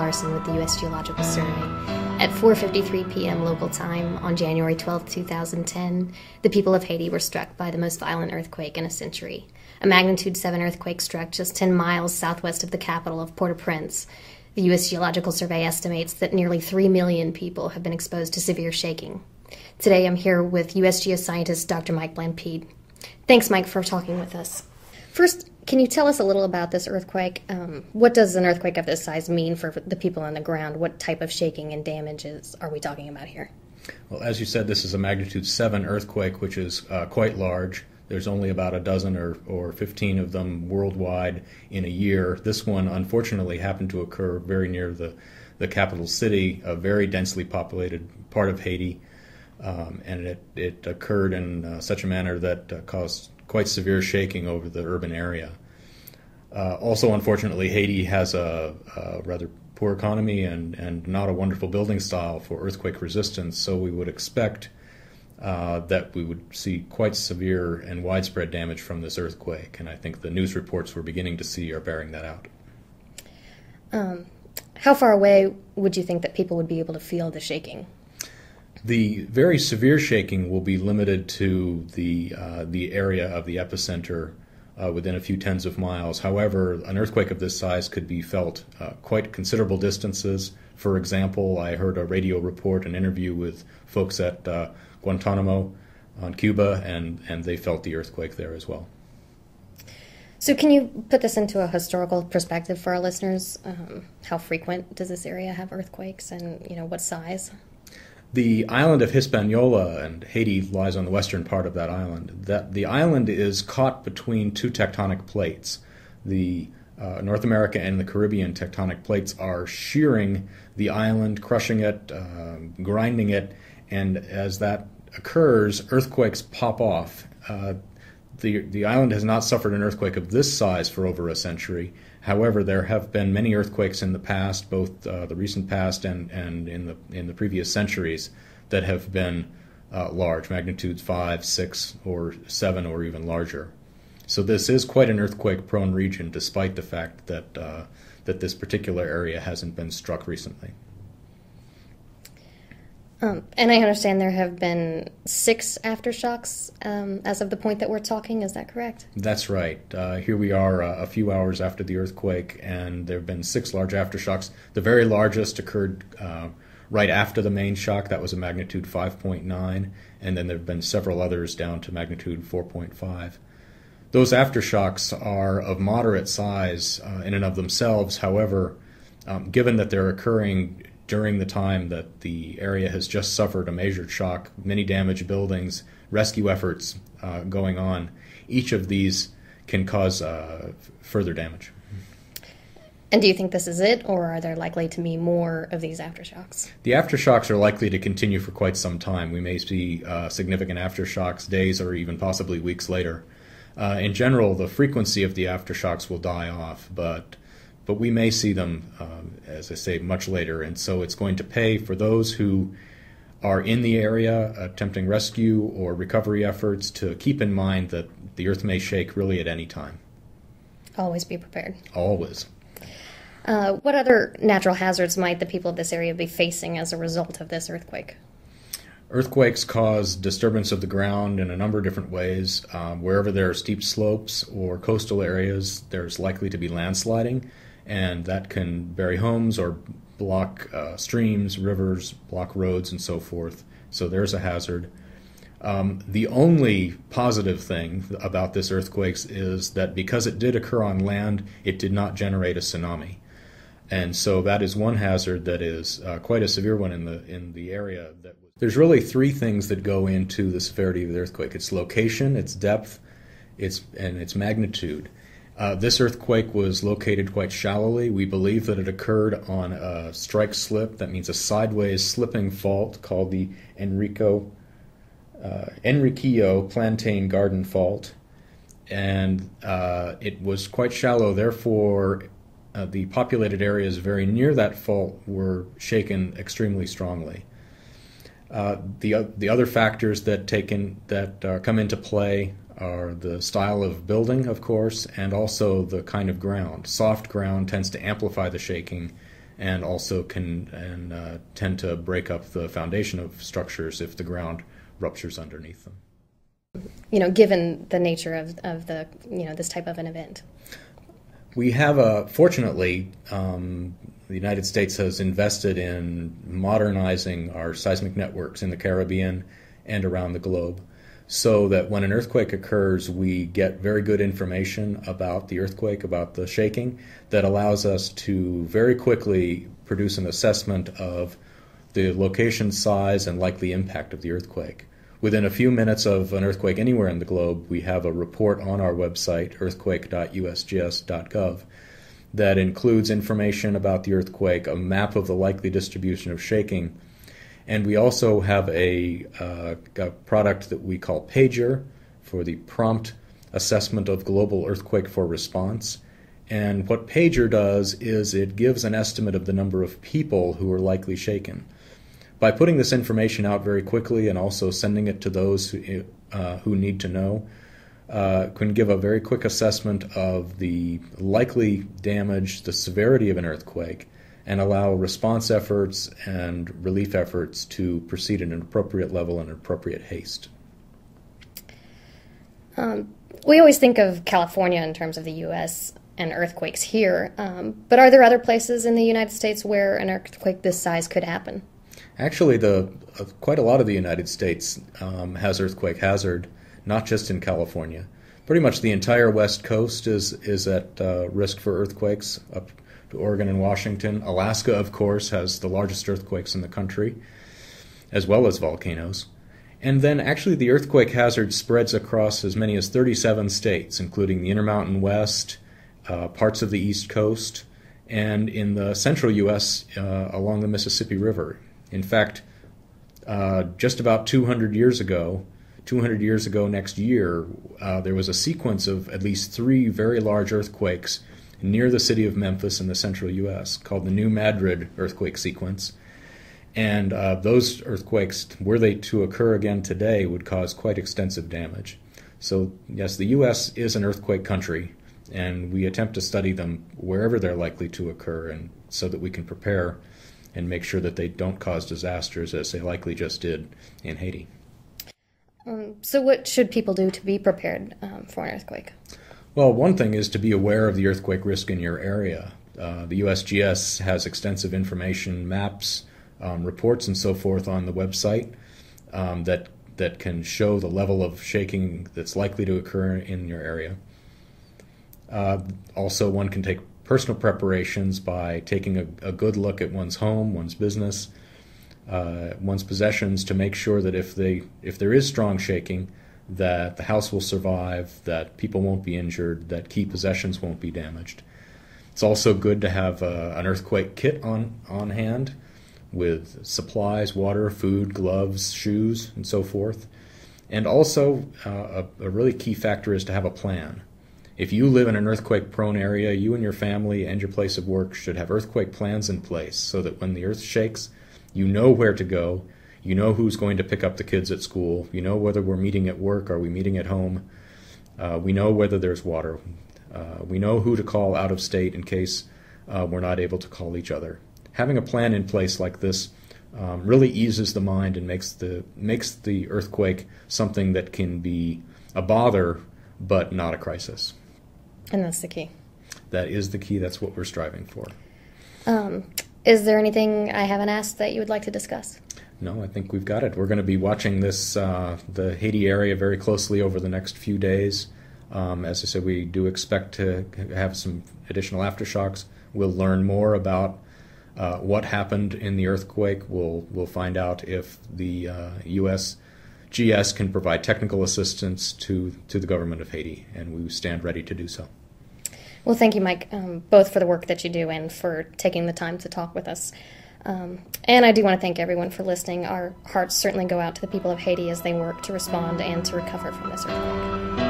Larson with the U.S. Geological Survey. At 4:53 p.m. local time on January 12, 2010, the people of Haiti were struck by the most violent earthquake in a century. A magnitude 7 earthquake struck just 10 miles southwest of the capital of Port-au-Prince. The U.S. Geological Survey estimates that nearly 3 million people have been exposed to severe shaking. Today I'm here with U.S. geoscientist Dr. Mike Blampede. Thanks, Mike, for talking with us. First, can you tell us a little about this earthquake? What does an earthquake of this size mean for the people on the ground? What type of shaking and damages are we talking about here? Well, as you said, this is a magnitude 7 earthquake, which is quite large. There's only about a dozen or 15 of them worldwide in a year. This one, unfortunately, happened to occur very near the capital city, a very densely populated part of Haiti, and it occurred in such a manner that caused quite severe shaking over the urban area. Also, unfortunately, Haiti has a rather poor economy and not a wonderful building style for earthquake resistance, so we would expect that we would see quite severe and widespread damage from this earthquake, and I think the news reports we're beginning to see are bearing that out. How far away would you think that people would be able to feel the shaking? The very severe shaking will be limited to the area of the epicenter within a few tens of miles. However, an earthquake of this size could be felt quite considerable distances. For example, I heard a radio report, an interview with folks at Guantanamo on Cuba, and they felt the earthquake there as well. So can you put this into a historical perspective for our listeners? How frequent does this area have earthquakes, and what size? The island of Hispaniola, and Haiti lies on the western part of that island. The island is caught between two tectonic plates. The North America and the Caribbean tectonic plates are shearing the island, crushing it, grinding it, and as that occurs, earthquakes pop off. The island has not suffered an earthquake of this size for over a century. However, there have been many earthquakes in the past, both the recent past and in the previous centuries, that have been large, magnitudes 5, 6, or 7, or even larger. So this is quite an earthquake-prone region, despite the fact that this particular area hasn't been struck recently. And I understand there have been 6 aftershocks as of the point that we're talking. Is that correct? That's right. Here we are a few hours after the earthquake, and there have been 6 large aftershocks. The very largest occurred right after the main shock. That was a magnitude 5.9, and then there have been several others down to magnitude 4.5. Those aftershocks are of moderate size in and of themselves. However, given that they're occurring during the time that the area has just suffered a major shock, many damaged buildings, rescue efforts going on, each of these can cause further damage. And do you think this is it, or are there likely to be more of these aftershocks? The aftershocks are likely to continue for quite some time. We may see significant aftershocks days or even possibly weeks later. In general, the frequency of the aftershocks will die off, but we may see them, as I say, much later. And so it's going to pay for those who are in the area attempting rescue or recovery efforts to keep in mind that the earth may shake really at any time. Always be prepared. Always. What other natural hazards might the people of this area be facing as a result of this earthquake? Earthquakes cause disturbance of the ground in a number of different ways. Wherever there are steep slopes or coastal areas, there's likely to be landsliding, and that can bury homes or block streams, rivers, block roads, and so forth. So there's a hazard. The only positive thing about this earthquake is that because it did occur on land, it did not generate a tsunami. And so that is one hazard that is quite a severe one in the area. There's really 3 things that go into the severity of the earthquake. Its location, its depth, and its magnitude. This earthquake was located quite shallowly. We believe that it occurred on a strike slip. That means a sideways slipping fault called the Enriquillo Plantain Garden Fault. And it was quite shallow. Therefore, the populated areas very near that fault were shaken extremely strongly. The other factors that come into play are the style of building, of course, and also the kind of ground. Soft ground tends to amplify the shaking, and also can tend to break up the foundation of structures if the ground ruptures underneath them. Given the nature of the this type of an event. We have fortunately, the United States has invested in modernizing our seismic networks in the Caribbean and around the globe, so that when an earthquake occurs, we get very good information about the earthquake, about the shaking, that allows us to very quickly produce an assessment of the location, size, and likely impact of the earthquake. Within a few minutes of an earthquake anywhere in the globe, we have a report on our website, earthquake.usgs.gov, that includes information about the earthquake, a map of the likely distribution of shaking, and we also have a product that we call PAGER for the Prompt Assessment of Global Earthquake for Response. And what PAGER does is it gives an estimate of the number of people who are likely shaken. By putting this information out very quickly and also sending it to those who need to know, can give a very quick assessment of the likely damage, the severity of an earthquake, and allow response efforts and relief efforts to proceed at an appropriate level and appropriate haste. We always think of California in terms of the U.S. and earthquakes here, but are there other places in the United States where an earthquake this size could happen? Actually, quite a lot of the United States has earthquake hazard, not just in California. Pretty much the entire West Coast is at risk for earthquakes, up to Oregon and Washington. Alaska, of course, has the largest earthquakes in the country, as well as volcanoes. And then actually the earthquake hazard spreads across as many as 37 states, including the Intermountain West, parts of the East Coast, and in the central U.S. Along the Mississippi River. In fact, just about 200 years ago next year, there was a sequence of at least 3 very large earthquakes near the city of Memphis in the central U.S. called the New Madrid earthquake sequence. And those earthquakes, were they to occur again today, would cause quite extensive damage. So yes, the U.S. is an earthquake country, and we attempt to study them wherever they're likely to occur, and so that we can prepare and make sure that they don't cause disasters as they likely just did in Haiti. So what should people do to be prepared for an earthquake? Well, one thing is to be aware of the earthquake risk in your area. The USGS has extensive information, maps, reports, and so forth on the website that can show the level of shaking that's likely to occur in your area. Also, one can take personal preparations by taking a good look at one's home, one's business, one's possessions, to make sure that if there is strong shaking, that the house will survive, that people won't be injured, that key possessions won't be damaged. It's also good to have an earthquake kit on hand with supplies, water, food, gloves, shoes, and so forth. And also, a really key factor is to have a plan. If you live in an earthquake-prone area, you and your family and your place of work should have earthquake plans in place so that when the earth shakes, you know where to go, you know who's going to pick up the kids at school, you know whether we're meeting at work, are we meeting at home, we know whether there's water, we know who to call out of state in case we're not able to call each other. Having a plan in place like this really eases the mind and makes the earthquake something that can be a bother but not a crisis. And that's the key. That is the key. That's what we're striving for. Is there anything I haven't asked that you would like to discuss? No, I think we've got it. We're going to be watching the Haiti area very closely over the next few days. As I said, we do expect to have some additional aftershocks. We'll learn more about what happened in the earthquake. We'll find out if the USGS can provide technical assistance to the government of Haiti, and we stand ready to do so. Well, thank you, Mike, both for the work that you do and for taking the time to talk with us. And I do want to thank everyone for listening. Our hearts certainly go out to the people of Haiti as they work to respond and to recover from this earthquake.